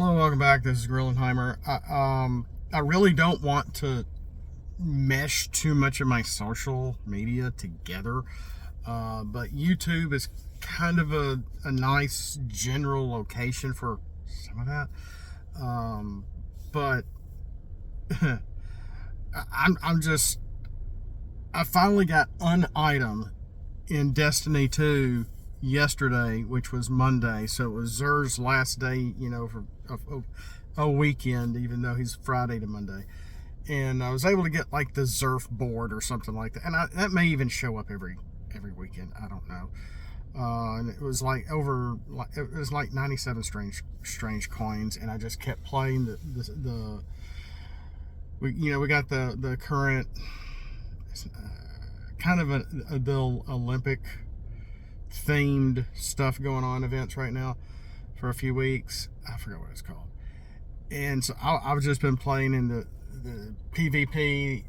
Hello, welcome back. This is Grillenheimer. I really don't want to mesh too much of my social media together, but YouTube is kind of a nice general location for some of that. But I'm just I finally got an item in Destiny 2 yesterday, which was Monday. So it was Zer's last day, for a weekend, even though he's Friday to Monday. And I was able to get like the Zerf board or something like that. And that may even show up every weekend. I don't know. And it was like it was like 97 strange coins, and I just kept playing we got the current kind of the Olympic themed stuff going on, events right now for a few weeks. I forgot what it's called. And so I've just been playing in the PvP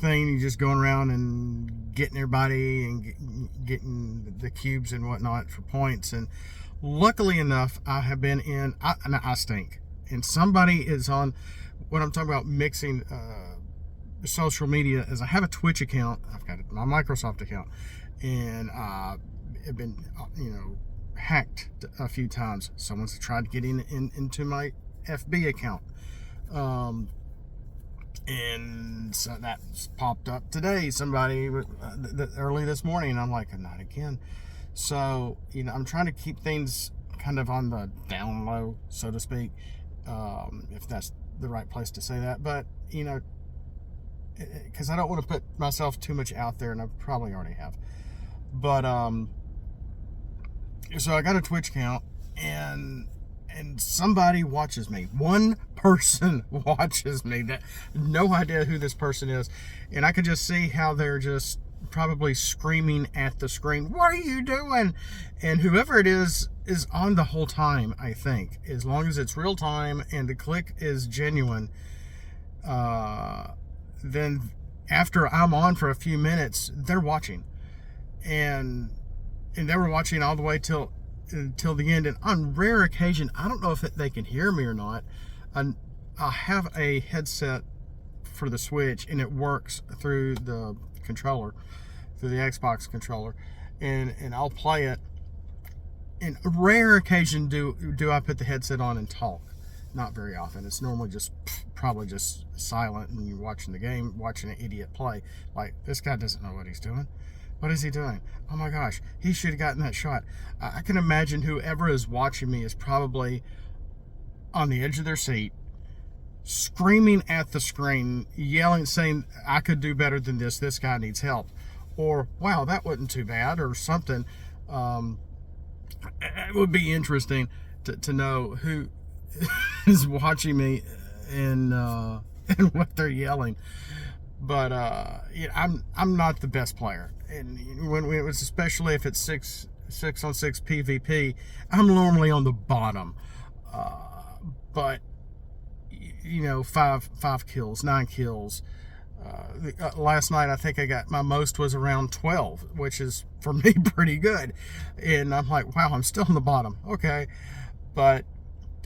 thing. You just going around and getting everybody and getting the cubes and whatnot for points. And luckily enough, I have been in. I stink. And somebody is on. What I'm talking about mixing social media is I have a Twitch account. I've got my Microsoft account, and I've been hacked a few times. Someone's tried to get into my FB account, and so that's popped up today. Somebody early this morning, and I'm like, not again. So I'm trying to keep things kind of on the down low, so to speak, if that's the right place to say that. But because I don't want to put myself too much out there, and I probably already have. But so I got a Twitch account, and somebody watches me. One person watches me. That no idea who this person is, and I could just see how they're just probably screaming at the screen, "What are you doing?" And whoever it is on the whole time. I think as long as it's real time and the click is genuine, then after I'm on for a few minutes, they're watching, and they were watching all the way till the end. And on rare occasion, I don't know if they can hear me or not. I have a headset for the Switch, and it works through the controller, through the Xbox controller, and I'll play it. And a rare occasion do I put the headset on and talk. Not very often. It's normally probably just silent, and you're watching the game, watching an idiot play. Like, this guy doesn't know what he's doing. What is he doing? Oh my gosh, he should have gotten that shot. I can imagine whoever is watching me is probably on the edge of their seat, screaming at the screen, yelling, saying, "I could do better than this. This guy needs help." Or, "Wow, that wasn't too bad," or something. It would be interesting to know who is watching me and what they're yelling. But I'm not the best player, and when it was, especially if it's 6-on-6 PvP, I'm normally on the bottom. But 5 kills, 9 kills. Last night I think I got my most was around 12, which is for me pretty good. And I'm like, wow, I'm still on the bottom. Okay, but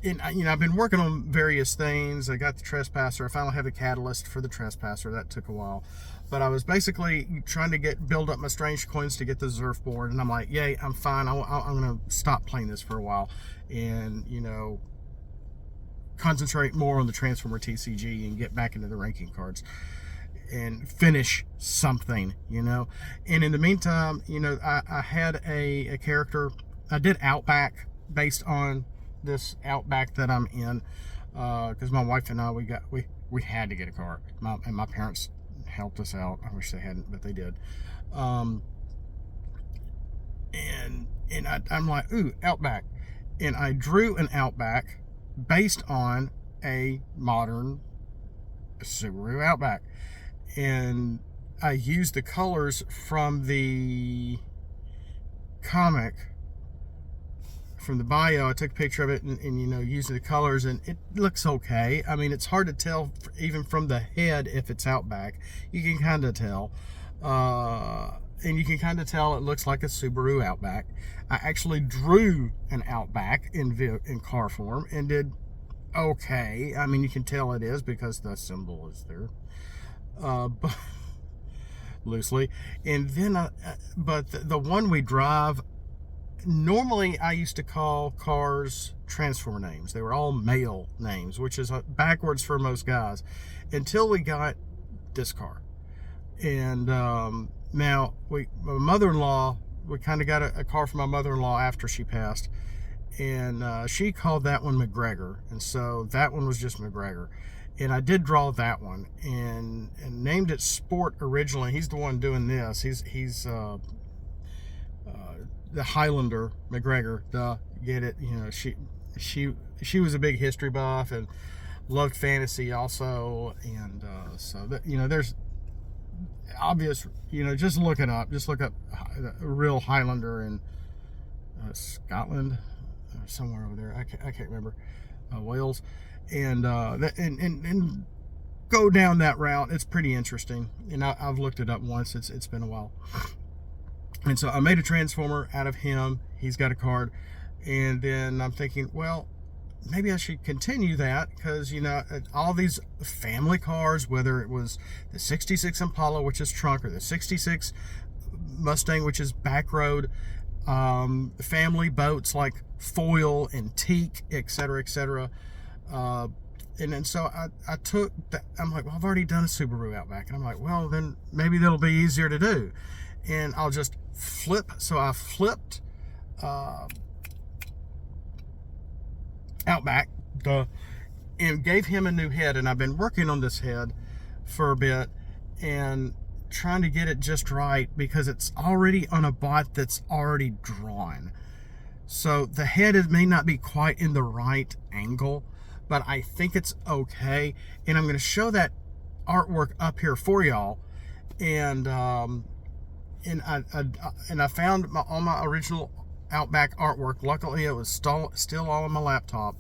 I've been working on various things. I got the Trespasser. I finally have the catalyst for the Trespasser. That took a while, but I was basically trying to build up my strange coins to get the Zerf board. And I'm like, yay, I'm fine. I'm gonna stop playing this for a while, and concentrate more on the Transformer TCG and get back into the ranking cards and finish something, And in the meantime, I had a character. I did Outback based on this Outback that I'm in, because my wife and I, we had to get a car. My parents helped us out. I wish they hadn't, but they did. And I'm like, ooh, Outback. And I drew an Outback based on a modern Subaru Outback. And I used the colors from the comic, from the bio. I took a picture of it and using the colors, and it looks okay. I mean, it's hard to tell even from the head if it's Outback. You can kind of tell. and you can kind of tell it looks like a Subaru Outback. I actually drew an Outback in car form and did okay. I mean, you can tell it is because the symbol is there, but loosely. And then, but the one we drive, normally I used to call cars Transformer names. They were all male names, which is backwards for most guys, until we got this car. And now my mother-in-law, we kind of got a car for my mother-in-law after she passed, and she called that one McGregor, and so that one was just McGregor. And I did draw that one and named it Sport originally. He's the one doing this. He's the Highlander McGregor. Get it? You know, she was a big history buff and loved fantasy also, and so that, you know, there's obvious, you know, just look it up. Just look up a real Highlander in Scotland, somewhere over there. I can't remember, Wales, and and go down that route. It's pretty interesting, and I've looked it up once. It's been a while, and so I made a Transformer out of him. He's got a card, and then I'm thinking, well, maybe I should continue that, because, you know, all these family cars, whether it was the 66 Impala, which is trunk, or the 66 Mustang, which is back road, family boats like Foil and Teak, etc., etc. And then so I took that. I'm like, well, I've already done a Subaru Outback, and I'm like, well, then maybe that'll be easier to do, and I'll just flip. So I flipped Outback, and gave him a new head. And I've been working on this head for a bit and trying to get it just right, because it's already on a bot that's already drawn. So the head may not be quite in the right angle, but I think it's okay. And I'm going to show that artwork up here for y'all. And I found all my original Outback artwork. Luckily, it was still all on my laptop,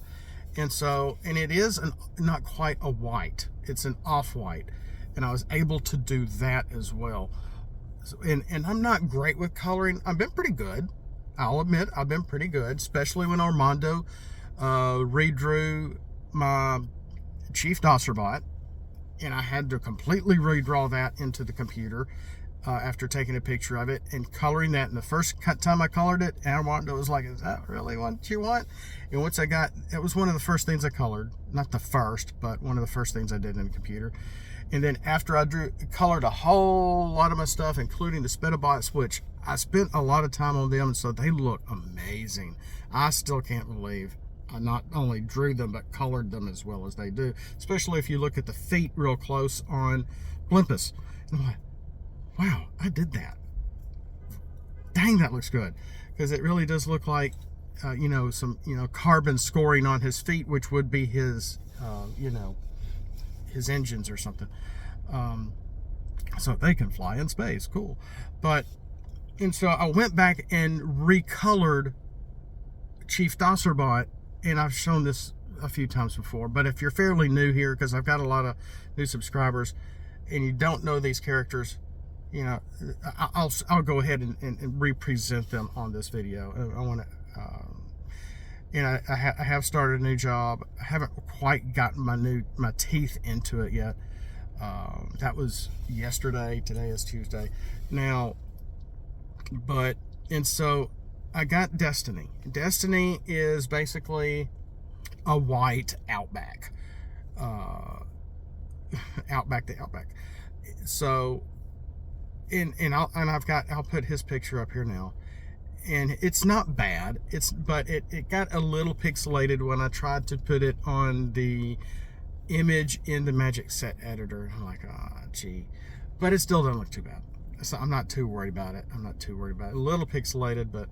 and it is not quite a white. It's an off-white, and I was able to do that as well. So, and I'm not great with coloring. I've been pretty good. I'll admit I've been pretty good, especially when Armando redrew my Chief Dosserbot, and I had to completely redraw that into the computer. After taking a picture of it and coloring that. And the first time I colored it, Armando was like, is that really what you want? And once I got, it was one of the first things I colored. Not the first, but one of the first things I did in the computer. And then after I colored a whole lot of my stuff, including the Spedibots, which I spent a lot of time on them, and so they look amazing. I still can't believe I not only drew them, but colored them as well as they do. Especially if you look at the feet real close on Olympus. And I'm like, wow, I did that. Dang, that looks good. Because it really does look like, you know, some, you know, carbon scoring on his feet, which would be his, you know, his engines or something. So they can fly in space. Cool. And so I went back and recolored Chief Dosserbot, and I've shown this a few times before, but if you're fairly new here, because I've got a lot of new subscribers, and you don't know these characters, you know, I'll go ahead and represent them on this video. I want to, and I have started a new job. I haven't quite gotten my teeth into it yet. That was yesterday. Today is Tuesday. Now, and so I got Destiny. Destiny is basically a white Outback. Outback to Outback. So, I'll put his picture up here now, and it's not bad. But it got a little pixelated when I tried to put it on the image in the Magic Set Editor. I'm like, gee, but it still doesn't look too bad. So I'm not too worried about it. A little pixelated, but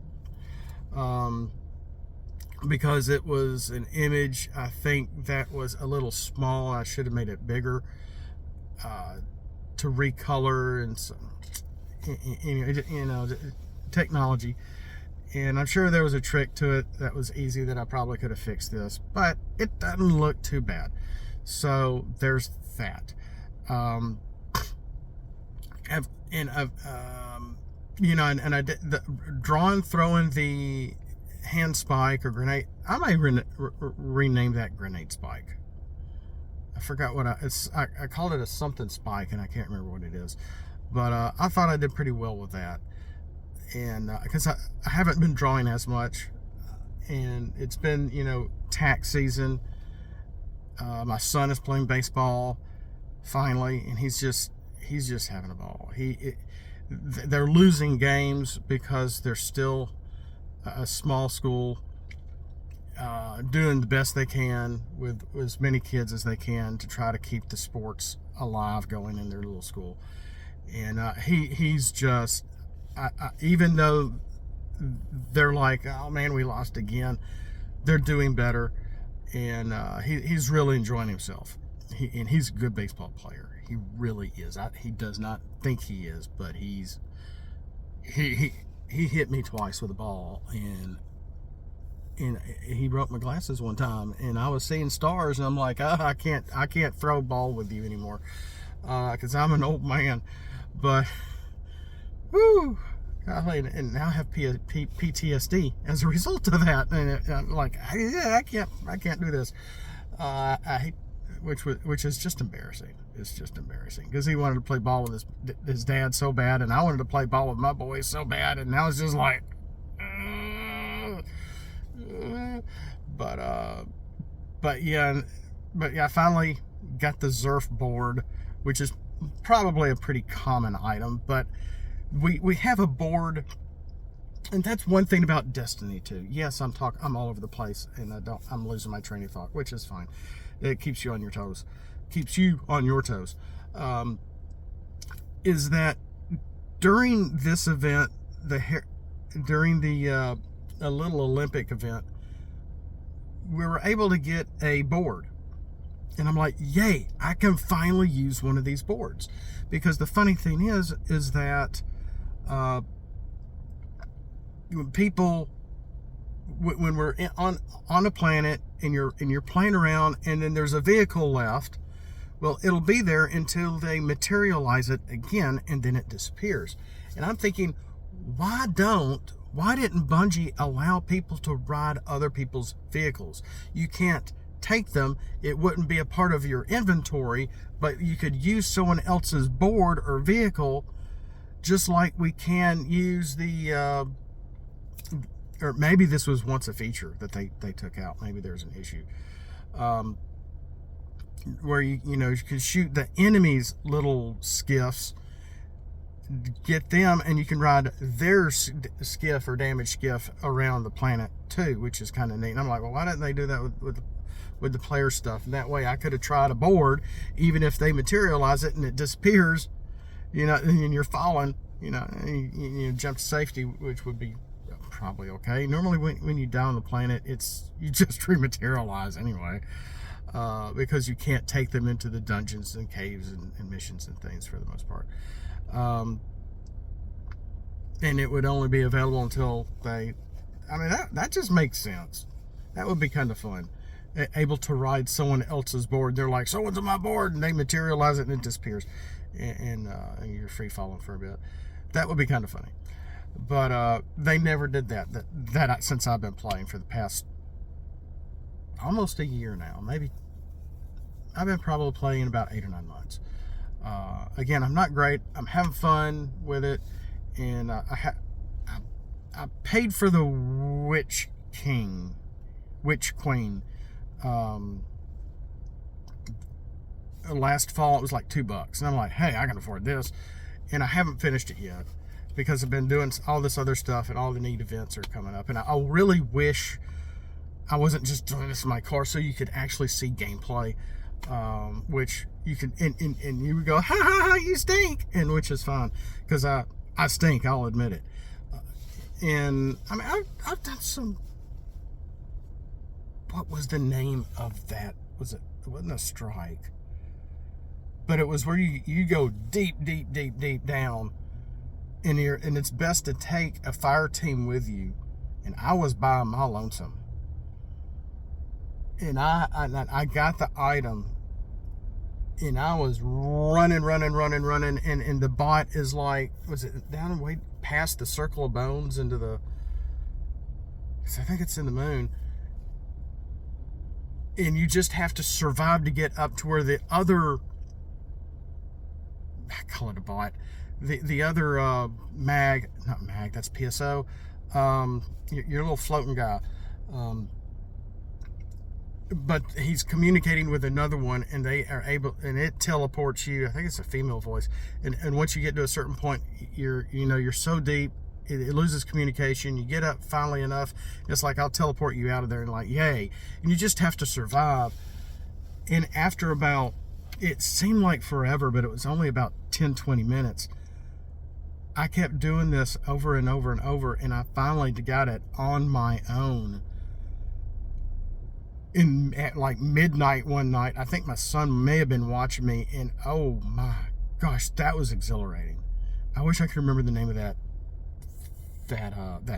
because it was an image, I think that was a little small. I should have made it bigger to recolor, and so, you know, technology. And I'm sure there was a trick to it that was easy that I probably could have fixed this, but it doesn't look too bad. So there's that. and I did the drawing, throwing the hand spike or grenade. I might rename that grenade spike. I forgot what I called it a something spike, and I can't remember what it is. But I thought I did pretty well with that, and because I haven't been drawing as much, and it's been tax season. My son is playing baseball finally, and he's just having a ball. They're losing games because they're still a small school, doing the best they can with as many kids as they can to try to keep the sports alive going in their little school. And he's just, even though they're like, oh man, we lost again, they're doing better, and he's really enjoying himself. And he's a good baseball player. He really is. He does not think he is, but he hit me twice with a ball, and he broke my glasses one time, and I was seeing stars, and I'm like, oh, I can't throw a ball with you anymore, because I'm an old man. But whoo, golly, and now I have PTSD as a result of that, and I'm like, yeah, I can't do this. I hate, which is just embarrassing. It's just embarrassing because he wanted to play ball with his dad so bad, and I wanted to play ball with my boys so bad, and now it's just like, but yeah, I finally got the Zerf board, which is probably a pretty common item, but we have a board, and that's one thing about Destiny too. Yes, I'm all over the place, and I'm losing my train of thought, which is fine. It keeps you on your toes. Is that during this event, during the a little Olympic event, we were able to get a board, and I'm like, yay, I can finally use one of these boards. Because the funny thing is that when we're on a planet and you're playing around, and then there's a vehicle left, well, it'll be there until they materialize it again, and then it disappears. And I'm thinking, why didn't Bungie allow people to ride other people's vehicles? You can't take them, it wouldn't be a part of your inventory, but you could use someone else's board or vehicle, just like we can use the or maybe this was once a feature that they took out. Maybe there's an issue where you can shoot the enemy's little skiffs, get them, and you can ride their skiff or damaged skiff around the planet too, which is kind of neat. And I'm like, well, why didn't they do that with the player stuff? And that way I could have tried a board, even if they materialize it and it disappears, and you're falling, and you jump to safety, which would be probably okay. Normally when you die on the planet, you just rematerialize anyway, because you can't take them into the dungeons and caves and missions and things for the most part. And it would only be available until that just makes sense. That would be kind of fun. Able to ride someone else's board. They're like, someone's on my board, and they materialize it and it disappears, and you're free falling for a bit. That would be kind of funny. But they never did that since I've been playing for the past almost a year now. Maybe I've been probably playing about 8 or 9 months. Again, I'm not great. I'm having fun with it, and I paid for the Witch Queen. Last fall it was like $2, and I'm like, hey, I can afford this, and I haven't finished it yet because I've been doing all this other stuff, and all the neat events are coming up, and I really wish I wasn't just doing this in my car, so you could actually see gameplay, which you can, and you would go, ha ha ha, you stink, and which is fine, because I stink, I'll admit it. And I've done some, what was the name of that? It wasn't a strike, but it was where you go deep down, and it's best to take a fire team with you. And I was by my lonesome, and I got the item, and I was running, and the bot is like, was it down way past the circle of bones into the, I think it's in the moon, and you just have to survive to get up to where the other, I call it a bot, the other not mag, that's PSO, your little floating guy, but he's communicating with another one, and they are able, and it teleports you. I think it's a female voice, and once you get to a certain point, you're so deep, it loses communication. You get up finally enough, it's like, I'll teleport you out of there, and like, yay. And you just have to survive. And after about, it seemed like forever, but it was only about 10-20 minutes, I kept doing this over and over and over, and I finally got it on my own. At like midnight one night, I think my son may have been watching me, and oh my gosh, that was exhilarating. I wish I could remember the name of that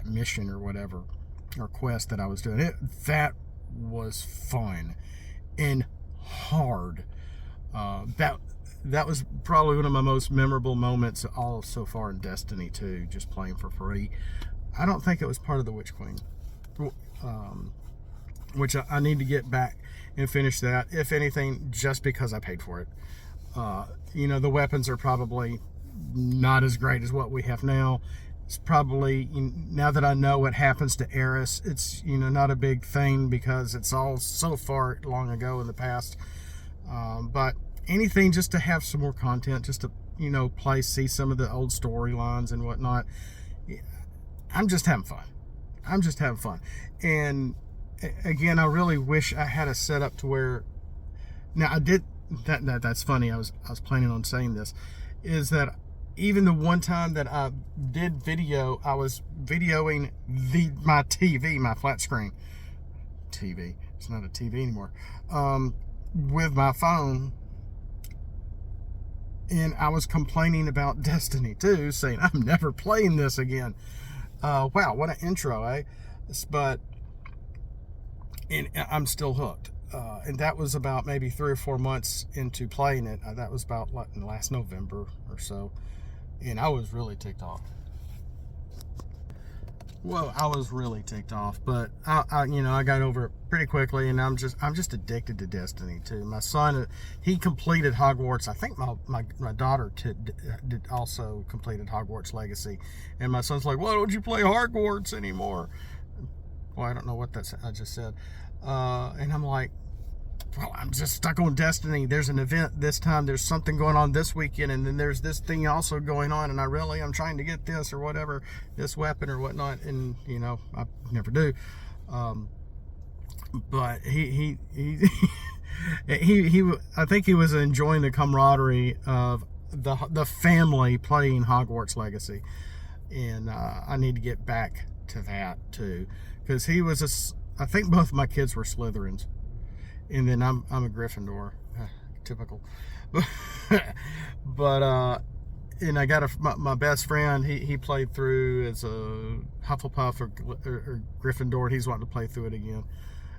mission or whatever, or quest that I was doing. That was fun and hard. That was probably one of my most memorable moments all so far in Destiny 2, just playing for free. I don't think it was part of the Witch Queen, which I need to get back and finish that, if anything, just because I paid for it. The weapons are probably not as great as what we have now. It's probably, now that I know what happens to Eris, it's, not a big thing because it's all so far long ago in the past. But anything just to have some more content, just to, see some of the old storylines and whatnot. I'm just having fun. And again, I really wish I had a setup to where, now I did, that's funny, I was planning on saying this, is that even the one time that I did video, I was videoing my TV, my flat screen TV. It's not a TV anymore. With my phone, and I was complaining about Destiny 2, saying I'm never playing this again. Wow, what an intro, eh? But and I'm still hooked. And that was about maybe 3 or 4 months into playing it. That was about last November or so. And I was really ticked off. Well, I was really ticked off, but I got over it pretty quickly, and I'm just addicted to Destiny 2. My son, he completed Hogwarts. I think my daughter did also completed Hogwarts Legacy, and my son's like, "Why don't you play Hogwarts anymore?" Well, I don't know what I just said, and I'm like, well, I'm just stuck on Destiny. There's an event this time. There's something going on this weekend, and then there's this thing also going on, and I'm trying to get this or whatever, this weapon or whatnot, and I never do. But he I think he was enjoying the camaraderie of the family playing Hogwarts Legacy, and I need to get back to that too, because I think both my kids were Slytherins. And then I'm a Gryffindor, typical. But and I got my best friend. He played through as a Hufflepuff or Gryffindor. He's wanting to play through it again,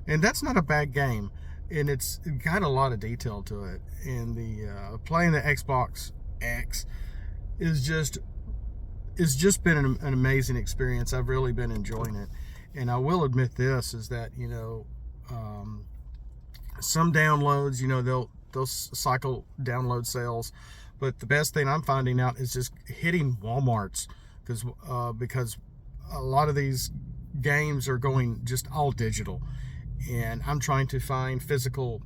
and that's not a bad game. And it's got a lot of detail to it. And the playing the Xbox X is just been an amazing experience. I've really been enjoying it. And I will admit this is that some downloads, they'll cycle download sales, but the best thing I'm finding out is just hitting Walmarts, because a lot of these games are going just all digital, and I'm trying to find physical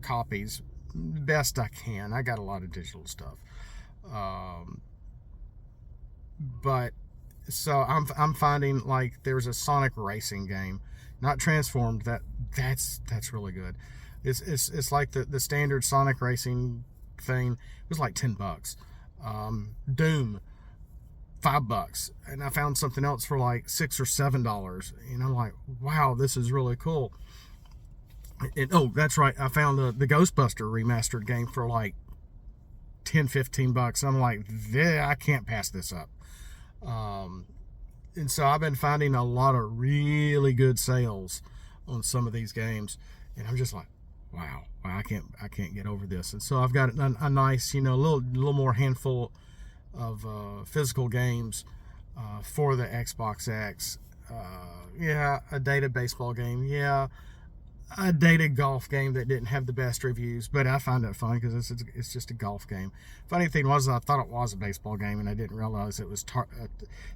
copies best I can. I got a lot of digital stuff, but so I'm finding like there's a Sonic racing game, not Transformed, that's really good. It's like the standard Sonic racing thing. It was like $10. Doom, $5, and I found something else for like $6 or $7, and I'm like, wow, this is really cool. And oh, that's right, I found the Ghostbuster remastered game for like $10-15. I'm like, I can't pass this up. And so I've been finding a lot of really good sales on some of these games, and I'm just like, wow, I can't get over this. And so I've got a nice, little more handful of physical games for the Xbox X. Yeah, a dated baseball game. Yeah, a dated golf game that didn't have the best reviews, but I find it fun because it's just a golf game. Funny thing was, I thought it was a baseball game, and I didn't realize it was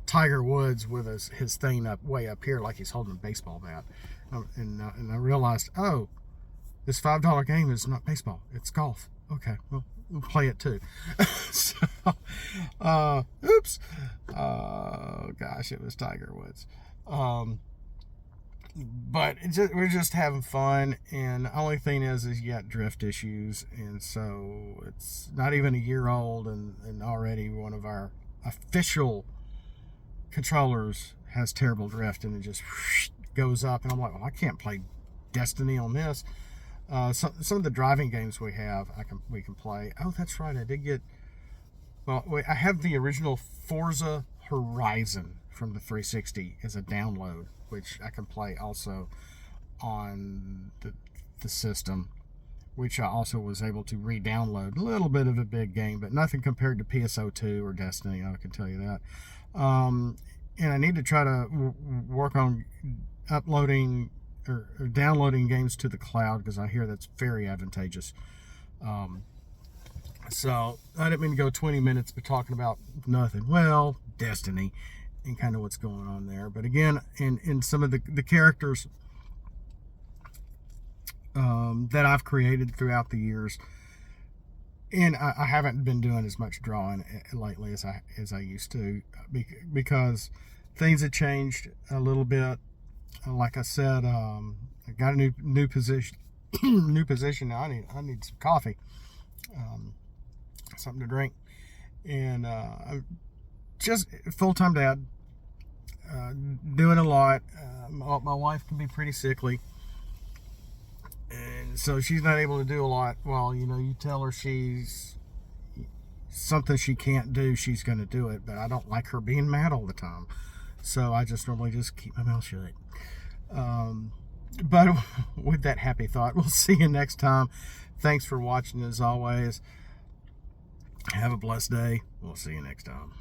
Tiger Woods with his thing way up here, like he's holding a baseball bat. And I realized, oh, this $5 game is not baseball; it's golf. Okay, well, we'll play it too. So, oops. Gosh, it was Tiger Woods. But we're just having fun, and the only thing is you got drift issues, and so it's not even a year old, and already one of our official controllers has terrible drift, and it just goes up, and I'm like, well, I can't play Destiny on this. Some of the driving games we have, we can play. Oh, that's right, I did get. Well, I have the original Forza Horizon from the 360 as a download, which I can play also on the system, which I also was able to re-download. A little bit of a big game, but nothing compared to PSO2 or Destiny, I can tell you that. And I need to try to work on uploading or downloading games to the cloud, because I hear that's very advantageous. So I didn't mean to go 20 minutes but talking about nothing. Well, Destiny and kind of what's going on there. But again, in some of the characters that I've created throughout the years, and I haven't been doing as much drawing lately as I used to, because things have changed a little bit. Like I said, I got a new position. New position now. I need some coffee, something to drink, and I'm just full-time dad, doing a lot. My wife can be pretty sickly, and so she's not able to do a lot. Well, you tell her she's something she can't do, she's going to do it, but I don't like her being mad all the time, so I just normally just keep my mouth shut. But with that happy thought, we'll see you next time. Thanks for watching as always. Have a blessed day. We'll see you next time.